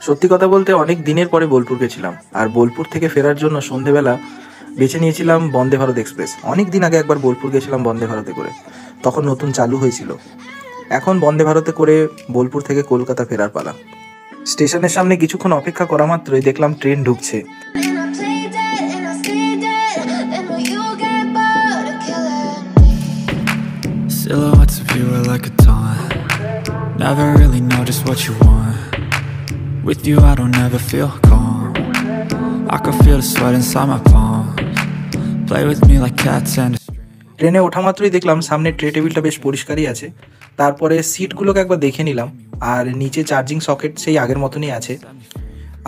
সত্যি কথা বলতে অনেক দিনের পরে বোলপুর গেছিলাম, আর বোলপুর থেকে ফেরার জন্য সন্ধেবেলা বেছে নিয়েছিলাম বন্দে ভারত এক্সপ্রেস। অনেক দিন আগে একবার বোলপুর গেছিলাম বন্দে ভারতে করে, তখন নতুন চালু হয়েছিল। এখন বন্দে ভারতে করে বোলপুর থেকে কলকাতা ফেরার পালা। স্টেশনের সামনে কিছুক্ষণ অপেক্ষা করা মাত্রই দেখলাম ট্রেন ঢুকছে। Silhouettes of you are like a taunt. Never really know just what you want. With you I don't ever feel calm. I can feel the sweat inside my palms. Play with me like cats and a string. ট্রেনে ওঠা মাত্রই দেখলাম সামনে tray টেবিলটা বেশ পরিষ্কারই আছে। তারপরে সিটগুলোকে একবার দেখে নিলাম, আর নিচে চার্জিং সকেট সেই আগের মতনই আছে।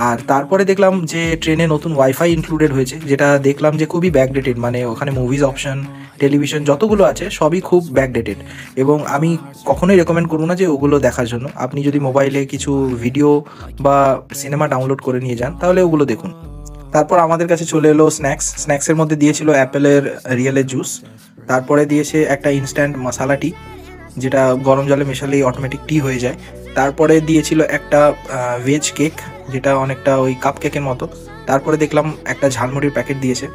আর তারপরে দেখলাম যে ট্রেনে নতুন ওয়াইফাই ইনক্লুডেড হয়েছে, যেটা দেখলাম যে খুবই ব্যাকডেটেড। মানে ওখানে মুভিজ অপশন, টেলিভিশন যতগুলো আছে সবই খুব ব্যাকডেটেড, এবং আমি কখনোই রেকমেন্ড করবো না যে ওগুলো দেখার জন্য। আপনি যদি মোবাইলে কিছু ভিডিও বা সিনেমা ডাউনলোড করে নিয়ে যান তাহলে ওগুলো দেখুন। তারপর আমাদের কাছে চলে এলো স্ন্যাক্সের মধ্যে দিয়েছিল অ্যাপেলের রিয়েলের জুস, তারপরে দিয়েছে একটা ইনস্ট্যান্ট মশালা টি, যেটা গরম জলে মেশালেই অটোমেটিক টি হয়ে যায়। তারপরে দিয়েছিল একটা ভেজ কেক, যেটা অনেকটা ওই কাপ কেকের মতো। তারপরে দেখলাম একটা ঝালমুড়ির প্যাকেট দিয়েছে।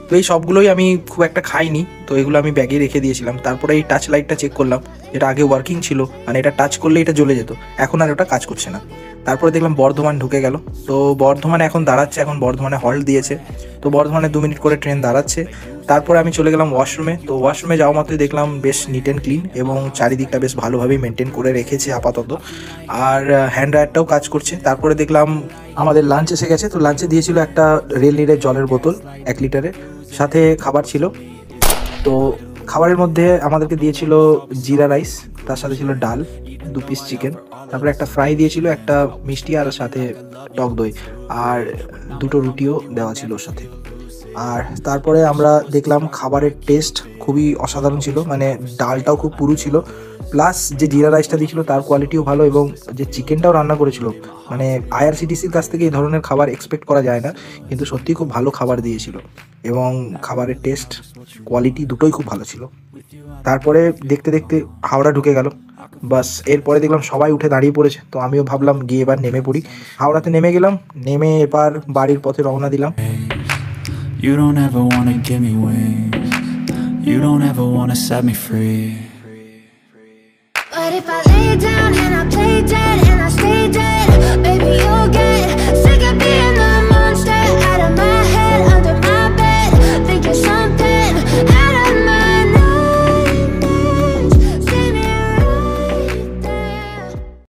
তো এই সবগুলোই আমি খুব একটা খাইনি, তো এগুলো আমি ব্যাগে রেখে দিয়েছিলাম। তারপরে এই টাচ লাইটটা চেক করলাম, যেটা আগে ওয়ার্কিং ছিল, মানে এটা টাচ করলে এটা জ্বলে যেত, এখন আর ওটা কাজ করছে না। তারপরে দেখলাম বর্ধমান ঢুকে গেল। তো বর্ধমানে এখন দাঁড়াচ্ছে, এখন বর্ধমানে হল্ট দিয়েছে। তো বর্ধমানে 2 মিনিট করে ট্রেন দাঁড়াচ্ছে। তারপরে আমি চলে গেলাম ওয়াশরুমে। তো ওয়াশরুমে যাওয়া মাত্রই দেখলাম বেশ নিট অ্যান্ড ক্লিন, এবং চারিদিকটা বেশ ভালোভাবেই মেনটেন করে রেখেছে আপাতত। আর হ্যান্ড ড্রায়ারটাও কাজ করছে। তারপরে দেখলাম আমাদের লাঞ্চ এসে গেছে। তো লাঞ্চে দিয়েছিল একটা রেল নিরের জলের বোতল 1 লিটারের, সাথে খাবার ছিল। তো খাবারের মধ্যে আমাদেরকে দিয়েছিল জিরা রাইস, তার সাথে ছিল ডাল, 2 পিস চিকেন, তারপরে একটা ফ্রাই দিয়েছিল, একটা মিষ্টি, আর সাথে টক দই, আর 2টো রুটিও দেওয়া ছিল ওর সাথে। আর তারপরে আমরা দেখলাম খাবারের টেস্ট খুবই অসাধারণ ছিল, মানে ডালটাও খুব পুরু ছিল, প্লাস যে জিরা রাইসটা দিয়েছিল তার কোয়ালিটিও ভালো, এবং যে চিকেনটাও রান্না করেছিল, মানে আইআরসিটিসির কাছ থেকে এই ধরনের খাবার এক্সপেক্ট করা যায় না, কিন্তু সত্যিই খুব ভালো খাবার দিয়েছিল, এবং খাবারের টেস্ট কোয়ালিটি দুটোই খুব ভালো ছিল। তারপরে দেখতে দেখতে হাওড়া ঢুকে গেল। বাস এরপরে দেখলাম সবাই উঠে দাঁড়িয়ে পড়েছে, তো আমিও ভাবলাম গিয়ে এবার নেমে পড়ি। হাওড়াতে নেমে গেলাম, নেমে এবার বাড়ির পথে রওনা দিলাম। You don't ever wanna give me wings. You don't ever wanna set me free. But if I lay down and I play dead